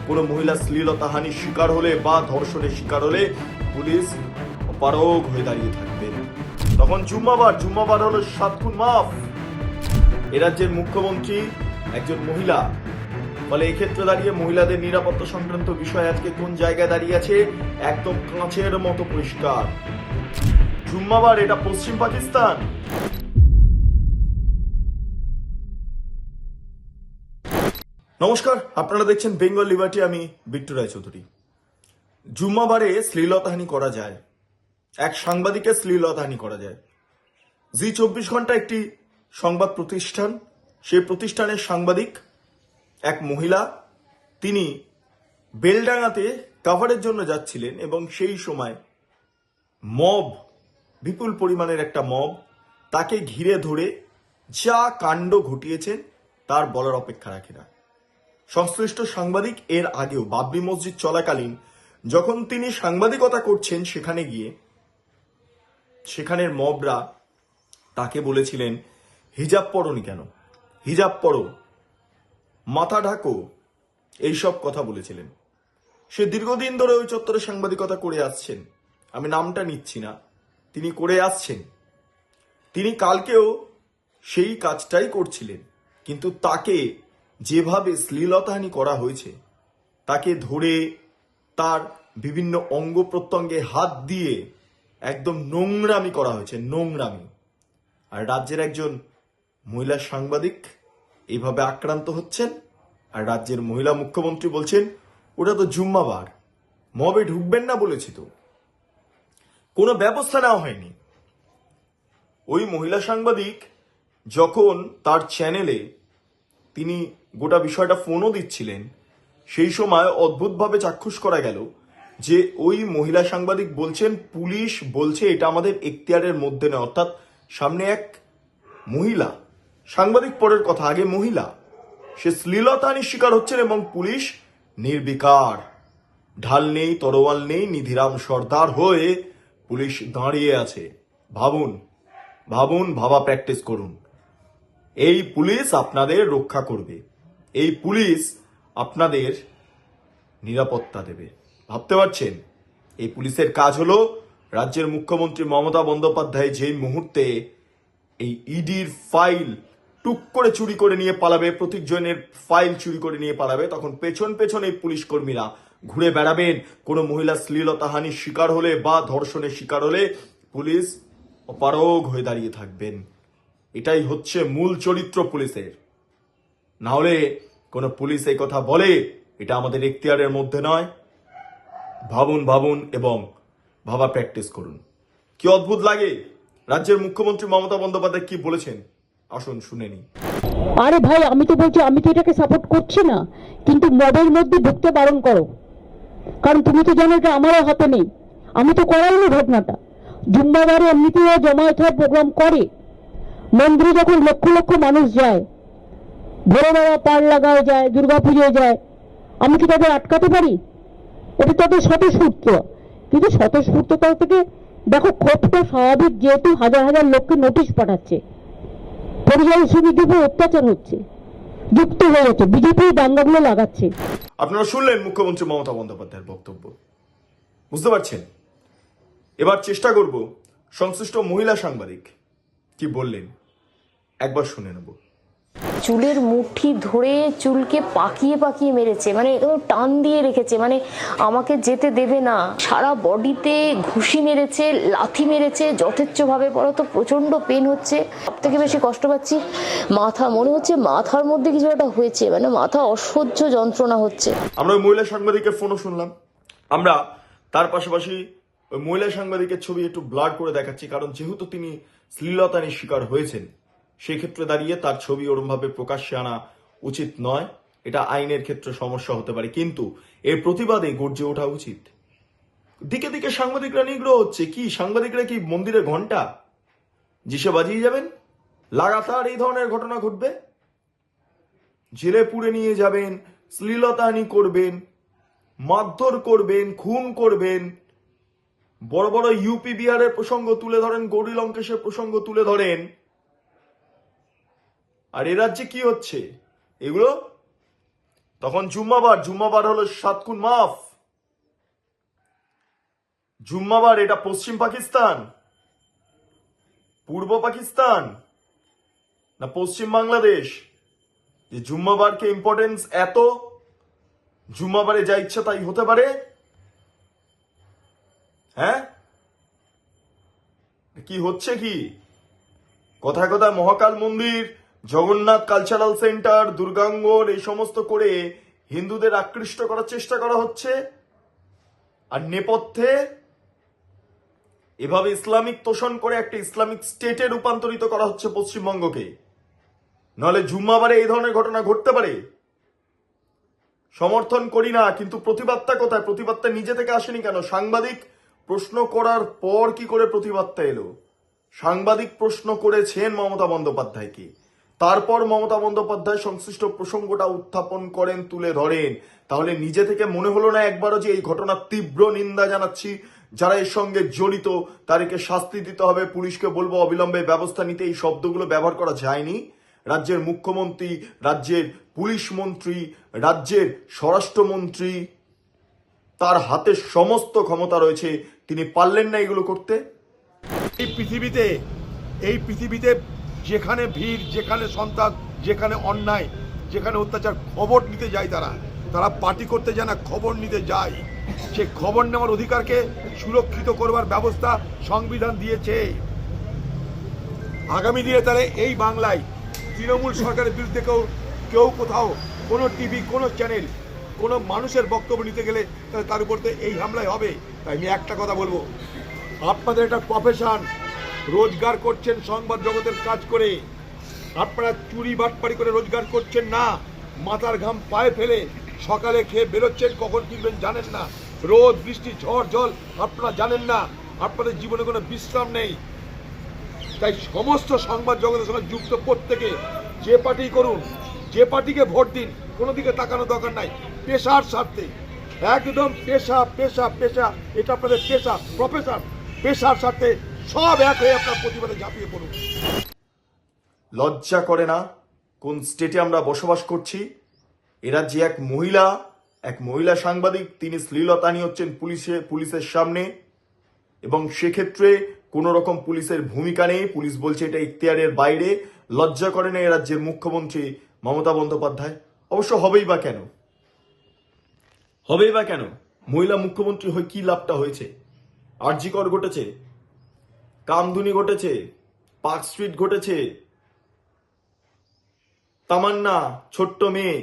কোনো মহিলা শ্লীলতাহানির শিকার হলে বা ধর্ষণের শিকার হলে পুলিশ অপারগ হয়ে দাঁড়িয়ে থাকবেন। তখন জুম্মাবার হলো 7 খুন মাফ। এ রাজ্যের মুখ্যমন্ত্রী একজন মহিলা, ফলে এক্ষেত্রে দাঁড়িয়ে মহিলাদের নিরাপত্তা সংক্রান্ত বিষয় আজকে কোন জায়গায় দাঁড়িয়ে আছে একদম কাঁচের মতো পরিষ্কার। জুম্মাবার এটা পশ্চিম পাকিস্তান। নমস্কার, আপনারা দেখছেন বেঙ্গল লিবার্টি, আমি বিট্টু রায়চৌধুরী। জুম্মাবারে শ্লীলতাহানি করা যায়, এক সাংবাদিকের শ্লীলতাহানি করা যায়। জি 24 ঘন্টা একটি সংবাদ প্রতিষ্ঠান, সেই প্রতিষ্ঠানের সাংবাদিক এক মহিলা, তিনি বেলডাঙ্গাতে কাভারের জন্য যাচ্ছিলেন এবং সেই সময় মব, বিপুল পরিমাণের একটা মব তাকে ঘিরে ধরে যা কাণ্ড ঘটিয়েছেন তার বলার অপেক্ষা রাখে না। সংশ্লিষ্ট সাংবাদিক এর আগেও বাবরি মসজিদ চলাকালীন যখন তিনি সাংবাদিকতা করছেন সেখানে গিয়ে সেখানের মবরা তাকে বলেছিলেন হিজাব পরোনি কেন, হিজাব পরো, মাথা ঢাকো, এইসব কথা বলেছিলেন। সে দীর্ঘদিন ধরে ওই চত্বরে সাংবাদিকতা করে আসছেন, আমি নামটা নিচ্ছি না, তিনি করে আসছেন। তিনি কালকেও সেই কাজটাই করছিলেন, কিন্তু তাকে যেভাবে শ্লীলতাহানি করা হয়েছে, তাকে ধরে তার বিভিন্ন অঙ্গ প্রত্যঙ্গে হাত দিয়ে একদম নোংরামি করা হয়েছে, নোংরামি। আর রাজ্যের একজন মহিলা সাংবাদিক এইভাবে আক্রান্ত হচ্ছেন, আর রাজ্যের মহিলা মুখ্যমন্ত্রী বলছেন ওটা তো জুম্মাবার, মবে ঢুকবেন না বলেছি তো, কোনো ব্যবস্থা নেওয়া হয়নি। ওই মহিলা সাংবাদিক যখন তার চ্যানেলে তিনি গোটা বিষয়টা ফোনও দিচ্ছিলেন, সেই সময় অদ্ভুতভাবে চাক্ষুষ করা গেল যে ওই মহিলা সাংবাদিক বলছেন পুলিশ বলছে এটা আমাদের এখতিয়ারের মধ্যে নয়। অর্থাৎ সামনে এক মহিলা সাংবাদিক, পরের কথা, আগে মহিলা, সে শ্লীলতাহানির শিকার হচ্ছেন এবং পুলিশ নির্বিকার, ঢাল নেই, তরোয়াল নেই, নিধিরাম সর্দার হয়ে পুলিশ দাঁড়িয়ে আছে। ভাবুন, ভাবা প্র্যাকটিস করুন। এই পুলিশ আপনাদের রক্ষা করবে, এই পুলিশ আপনাদের নিরাপত্তা দেবে। ভাবতে পারছেন? এই পুলিশের কাজ হলো রাজ্যের মুখ্যমন্ত্রী মমতা বন্দ্যোপাধ্যায় যেই মুহূর্তে এই ইডির ফাইল টুক করে চুরি করে নিয়ে পালাবে, প্রতীকজনের ফাইল চুরি করে নিয়ে পালাবে, তখন পেছন পেছন এই পুলিশ কর্মীরা ঘুরে বেড়াবেন। কোনো মহিলা শ্লীলতাহানির শিকার হলে বা ধর্ষণের শিকার হলে পুলিশ অপারগ হয়ে দাঁড়িয়ে থাকবেন। এটাই হচ্ছে মূল চরিত্র পুলিশের। না হলে কোনো পুলিশ এই কথা বলে এটা আমাদের এখতিয়ারের মধ্যে নয়। ভাবুন এবং ভাবা প্র্যাকটিস করুন। কি অদ্ভুত লাগে! রাজ্যের মুখ্যমন্ত্রী মমতা বন্দ্যোপাধ্যায় কি বলেছেন, আসুন শুনে নি। আরে ভাই, আমি তো বলছি, আমি তো এটাকে সাপোর্ট করছি না, কিন্তু মবের মধ্যে ঢুকতে বারণ করো। কারণ তুমি তো জানো এটা আমারও হাতে নেই, আমি তো করাইনি ঘটনাটা। জুম্মাবারে এমনিতেও জমায়েত হওয়ার প্রোগ্রাম করে, মন্দিরে যখন লক্ষ লক্ষ মানুষ যায়, ভোরবেলা পার লাগায় যায়, দুর্গাপুজোয় যায়, আমি কি তাদের আটকাতে পারি? এটা তাদের স্বতঃস্ফূর্ত। কিন্তু স্বতঃস্ফূর্ততা থেকে দেখো, ক্ষোভটা স্বাভাবিক, যেহেতু হাজার হাজার লোককে নোটিশ পাঠাচ্ছে, পরিযায়ী শ্রমিকদের উপর অত্যাচার হচ্ছে, যুক্ত হয়ে যাচ্ছে, বিজেপি দাঙ্গাগুলো লাগাচ্ছে। আপনারা শুনলেন মুখ্যমন্ত্রী মমতা বন্দ্যোপাধ্যায়ের বক্তব্য, বুঝতে পারছেন? এবার চেষ্টা করব সংশ্লিষ্ট মহিলা সাংবাদিক কি বললেন একবার শুনে নেব। চুলের মুঠি ধরে চুলকে পাকিয়ে পাকিয়ে মেরেছে, মানে একদম টান দিয়ে রেখেছে, মানে আমাকে যেতে দেবে না। সারা বডিতে ঘুষি মেরেছে, লাথি মেরেছে যথেচ্ছভাবে। পরে তো প্রচন্ড পেন হচ্ছে। সব থেকে বেশি কষ্ট পাচ্ছি মাথা, মনে হচ্ছে মাথার মধ্যে কিছু একটা হয়েছে, মানে মাথা অসহ্য যন্ত্রণা হচ্ছে। আমরা ওই মহিলা সাংবাদিকের ফোনও শুনলাম। আমরা তার পাশাপাশি ওই মহিলা সাংবাদিকের ছবি একটু ব্লার করে দেখাচ্ছি, কারণ যেহেতু তিনি শ্লীলতাহানির শিকার হয়েছেন, সেই ক্ষেত্রে দাঁড়িয়ে তার ছবি ওরমভাবে প্রকাশ্যে আনা উচিত নয়। এটা আইনের ক্ষেত্রে সমস্যা হতে পারে, কিন্তু এর প্রতিবাদে গর্জে ওঠা উচিত। দিকে দিকে সাংবাদিকরা নিগ্রহ হচ্ছে। কি সাংবাদিকরা কি মন্দিরের ঘন্টা জিসে বাজিয়ে যাবেন? লাগাতার এই ধরনের ঘটনা ঘটবে, জেলে পুরে নিয়ে যাবেন, শ্লীলতাহানি করবেন, মারধর করবেন, খুন করবেন, বড় বড় ইউপি বিহারের প্রসঙ্গ তুলে ধরেন, গৌরী লঙ্কেশের প্রসঙ্গ তুলে ধরেন। আর এ রাজ্যে কি হচ্ছে? এগুলো তখন জুম্মাবার হলো 7 গুণ মাফ। জুম্মাবার এটা পশ্চিম পাকিস্তান, পূর্ব পাকিস্তান না পশ্চিম বাংলাদেশ যে জুম্মাবারকে ইম্পর্টেন্স এত, জুম্মাবারে যা ইচ্ছা তাই হতে পারে? হ্যাঁ, কি হচ্ছে কি? কথায় কথায় মহাকাল মন্দির, জগন্নাথ কালচারাল সেন্টার, দুর্গাঙ্গন এই সমস্ত করে হিন্দুদের আকৃষ্ট করার চেষ্টা করা হচ্ছে, আর নেপথ্যে এভাবে ইসলামিক তোষণ করে একটা ইসলামিক স্টেটে রূপান্তরিত করা হচ্ছে পশ্চিমবঙ্গকে। নাহলে জুম্মাবারে এই ধরনের ঘটনা ঘটতে পারে? সমর্থন করি না, কিন্তু প্রতিবাদটা কোথায়? প্রতিবাদটা নিজে থেকে আসেনি কেন? সাংবাদিক প্রশ্ন করার পর কি করে প্রতিবাদটা এলো? সাংবাদিক প্রশ্ন করেছেন মমতা বন্দ্যোপাধ্যায়কে, তারপর মমতা বন্দ্যোপাধ্যায় সংশ্লিষ্ট প্রসঙ্গটা উত্থাপন করেন, তুলে ধরেন। তাহলে নিজে থেকে মনে হলো না একবারও যে এই ঘটনার তীব্র নিন্দা জানাচ্ছি, যারা এর সঙ্গে জড়িত তাদেরকে শাস্তি দিতে হবে, পুলিশকে বলবো অবিলম্বে ব্যবস্থা নিতে? এই শব্দগুলো ব্যবহার করা যায়নি? রাজ্যের মুখ্যমন্ত্রী, রাজ্যের পুলিশ মন্ত্রী, রাজ্যের স্বরাষ্ট্রমন্ত্রী, তার হাতে সমস্ত ক্ষমতা রয়েছে, তিনি পারলেন না এগুলো করতে? এই পৃথিবীতে যেখানে ভিড়, যেখানে সন্তান, যেখানে অন্যায়, যেখানে অত্যাচার, খবর নিতে যায় তারা পার্টি করতে যায় না, খবর নিতে যায়। সে খবর নেওয়ার অধিকারকে সুরক্ষিত করবার ব্যবস্থা সংবিধান দিয়েছে। আগামী দিনে তাহলে এই বাংলায় তৃণমূল সরকারের বিরুদ্ধে কেউ কোথাও কোনো টিভি, কোনো চ্যানেল, কোনো মানুষের বক্তব্য নিতে গেলে তাহলে তার উপর তো এই হামলাই হবে। তাই আমি একটা কথা বলবো, আপনাদের একটা প্রফেশন, রোজগার করছেন সংবাদ জগতের কাজ করে, আপনারা চুরি বাটপাড়ি করে রোজগার করছেন না, মাথার ঘাম পায়ে ফেলে সকালে খেয়ে বেরোচ্ছেন, কখন ফিরবেন জানেন না, রোদ বৃষ্টি ঝড় জল আপনারা জানেন না, আপনাদের জীবনে কোনো বিশ্রাম নেই। তাই সমস্ত সংবাদ জগতের সঙ্গে যুক্ত প্রত্যেকে যে পার্টি করুন, যে পার্টিকে ভোট দিন, কোনো দিকে তাকানো দরকার নাই, পেশার স্বার্থে একদম পেশা পেশা পেশা, এটা আপনাদের পেশা, প্রফেশন, পেশার স্বার্থে সব এক হয়ে আপনার প্রতিবাদে ঝাঁপিয়ে পড়ুন। লজ্জা করে না? কোন স্টেটে আমরা বসবাস করছি? এরা যে এক মহিলা সাংবাদিক, তিনি শ্লীলতাহানি হচ্ছেন পুলিশের সামনে, এবং সেক্ষেত্রে কোন রকম পুলিশের ভূমিকা নেই, পুলিশ বলছে এটা ইখতিয়ারের বাইরে। লজ্জা করে না এ রাজ্যের মুখ্যমন্ত্রী মমতা বন্দ্যোপাধ্যায়? অবশ্য হবেই বা কেন? মহিলা মুখ্যমন্ত্রী হয়ে কি লাভটা হয়েছে? আরজিকর ঘটেছে, কামদুনি ঘটেছে, পার্ক স্ট্রিট ঘটেছে, তামান্না ছোট্ট মেয়ে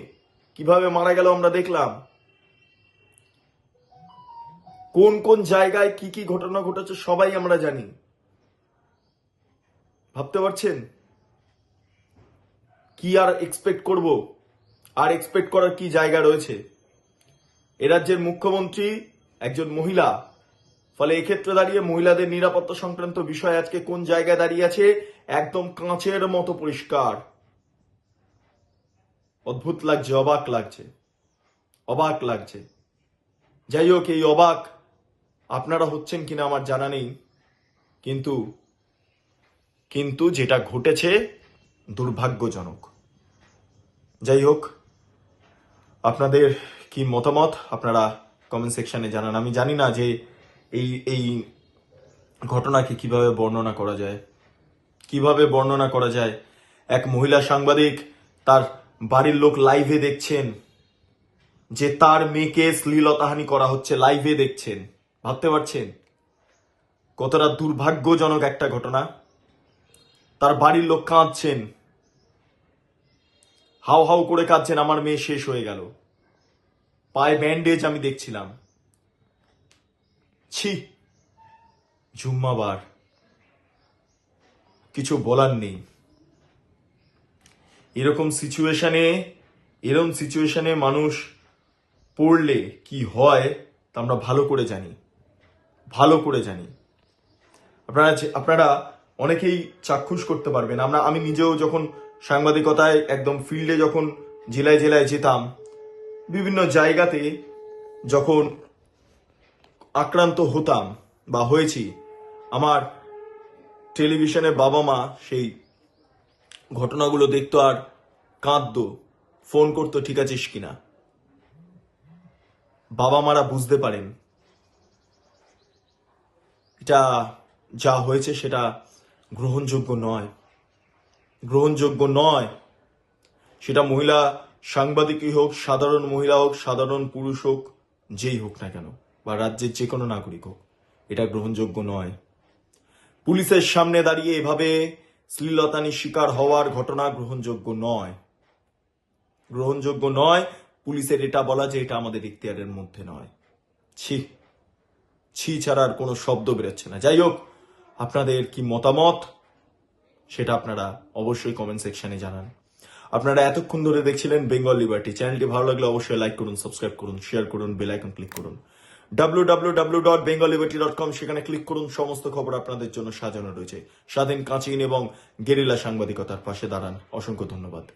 কিভাবে মারা গেল আমরা দেখলাম। কোন কোন জায়গায় কি কি ঘটনা ঘটেছে সবাই আমরা জানি। ভাবতে পারছেন? কি আর এক্সপেক্ট করব? আর এক্সপেক্ট করার কি জায়গা রয়েছে? এ রাজ্যের মুখ্যমন্ত্রী একজন মহিলা, ফলে এক্ষেত্রে দাঁড়িয়ে মহিলাদের নিরাপত্তা সংক্রান্ত বিষয় আজকে কোন জায়গায় দাঁড়িয়ে আছে একদম কাঁচের মতো পরিষ্কার। অদ্ভুত লাগছে, অবাক লাগছে। যাই হোক, এই অবাক আপনারা হচ্ছেন কিনা আমার জানা নেই, কিন্তু যেটা ঘটেছে দুর্ভাগ্যজনক। যাই হোক, আপনাদের কি মতামত আপনারা কমেন্ট সেকশনে জানান। আমি জানি না যে এই ঘটনাকে কিভাবে বর্ণনা করা যায়। এক মহিলা সাংবাদিক, তার বাড়ির লোক লাইভে দেখছেন যে তার মেয়েকে শ্লীলতাহানি করা হচ্ছে, লাইভে দেখছেন। ভাবতে পারছেন কতটা দুর্ভাগ্যজনক একটা ঘটনা? তার বাড়ির লোক কাঁদছেন, হাউ হাউ করে কাঁদছেন, আমার মেয়ে শেষ হয়ে গেল, পায়ে ব্যান্ডেজ আমি দেখছিলাম। ছি, জুম্মাবার, কিছু বলার নেই। এরকম সিচুয়েশনে মানুষ পড়লে কি হয় তা আমরা ভালো করে জানি। আপনারা অনেকেই চাক্ষুষ করতে পারবেন। আমি নিজেও যখন সাংবাদিকতায় একদম ফিল্ডে যখন জেলায় যেতাম, বিভিন্ন জায়গাতে যখন আক্রান্ত হতাম বা হয়েছি, আমার টেলিভিশনে বাবা মা সেই ঘটনাগুলো দেখতো আর কাঁদতো, ফোন করতো ঠিক আছিস কিনা। বাবা মারা বুঝতে পারেন এটা যা হয়েছে সেটা গ্রহণযোগ্য নয়, গ্রহণযোগ্য নয়। সেটা মহিলা সাংবাদিকই হোক, সাধারণ মহিলা হোক, সাধারণ পুরুষ হোক, যেই হোক না কেন, বা রাজ্যের যে কোনো নাগরিক হোক, এটা গ্রহণযোগ্য নয়। পুলিশের সামনে দাঁড়িয়ে এভাবে শ্লীলতাহানির শিকার হওয়ার ঘটনা গ্রহণযোগ্য নয়, গ্রহণযোগ্য নয়। পুলিশের এটা বলা যে এটা আমাদের ইখতিয়ারের মধ্যে নয়, ছি ছি ছাড়া আর কোনো শব্দ বেরোচ্ছে না। যাই হোক, আপনাদের কি মতামত সেটা আপনারা অবশ্যই কমেন্ট সেকশনে জানান। আপনারা এতক্ষণ ধরে দেখছিলেন বেঙ্গল লিবার্টি। চ্যানেলটি ভালো লাগলে অবশ্যই লাইক করুন, সাবস্ক্রাইব করুন, শেয়ার করুন, বেল আইকন ক্লিক করুন। www.bengalliberty.com সেখানে ক্লিক করুন। সমস্ত খবর আপনাদের জন্য সাজানো রয়েছে। স্বাধীন, কাঁচিন এবং গেরিলা সাংবাদিকতার পাশে দাঁড়ান। অসংখ্য ধন্যবাদ।